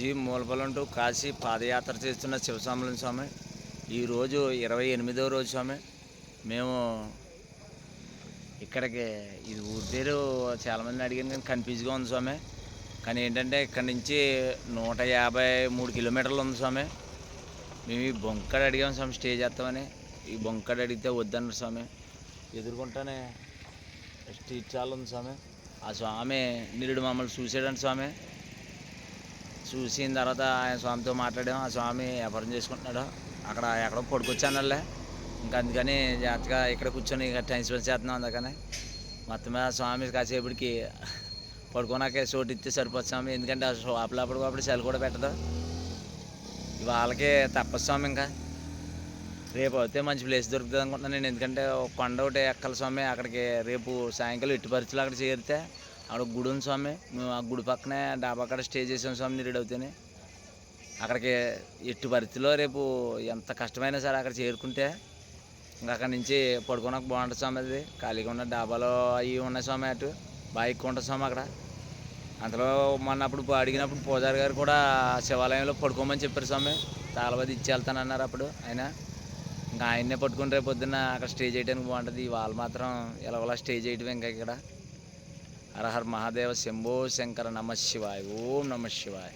ఈ మూలపల్లం టు కాశీ పాదయాత్ర చేస్తున్న శివస్వాముల స్వామి ఈరోజు 28వ రోజు స్వామి. మేము ఇక్కడికి ఇది ఊరి పేరు చాలామంది అడిగాను కానీ కన్ఫ్యూజ్గా ఉంది స్వామి. కానీ ఏంటంటే ఇక్కడ నుంచి 153 కిలోమీటర్లు ఉంది స్వామి. మేము ఈ బొంకడ అడిగాము స్వామి స్టే చేస్తామని. ఈ బొంకడ అడిగితే వద్దన్నారు స్వామి. ఎదుర్కొంటానే స్ట్రీట్ చాలా ఉంది స్వామి. ఆ స్వామి నిరుడు మమ్మల్ని చూసాడండి స్వామి. చూసిన తర్వాత ఆయన స్వామితో మాట్లాడాము. ఆ స్వామి వ్యాపారం చేసుకుంటున్నాడు. అక్కడ ఎక్కడో పడుకొచ్చానల్లే. ఇంకా అందుకని జాగ్రత్తగా ఇక్కడ కూర్చొని ఇక టైం స్పెండ్ చేస్తున్నాం. అందుకని మొత్తం మీద స్వామి కాసేపటికి పడుకోనాకే చోటు ఇస్తే సరిపోతుంది స్వామి. ఎందుకంటే ఆ షాపులప్పుడు చలి కూడా పెట్టదు. వాళ్ళకే తప్పదు స్వామి. ఇంకా రేపు అయితే మంచి ప్లేస్ దొరుకుతుంది అనుకుంటున్నాను నేను. ఎందుకంటే కొండ ఒకటి ఎక్కల స్వామి. అక్కడికి రేపు సాయంకాలం ఎట్టి పరిస్థితులు అక్కడ చేరితే అక్కడ గుడి ఉంది స్వామి. మేము ఆ గుడి పక్కనే డాబా అక్కడ స్టే చేసాం స్వామి నిరుడవుతేనే. అక్కడికి ఎట్టి పరిస్థితిలో రేపు ఎంత కష్టమైనా సరే అక్కడ చేరుకుంటే ఇంకా అక్కడి నుంచి పడుకోవడానికి బాగుంటుంది స్వామి. అది ఖాళీగా ఉన్న డాబాలో అవి ఉన్నాయి స్వామి. అటు బాగా ఎక్కువ ఉంటుంది స్వామి అక్కడ. అంతలో మొన్నప్పుడు అడిగినప్పుడు పూజారి గారు కూడా శివాలయంలో పడుకోమని చెప్పారు స్వామి. తాళబది ఇచ్చి వెళ్తానన్నారు అప్పుడు ఆయన. ఇంకా ఆయన్నే పట్టుకుని రేపు పొద్దున్న అక్కడ స్టే చేయడానికి బాగుంటుంది. వాళ్ళు మాత్రం ఎలాగోలా స్టే చేయటం ఇంకా ఇక్కడ. హర హర మహాదేవ శంభో శంకర నమ శివాయ. ఓం నమ శివాయ.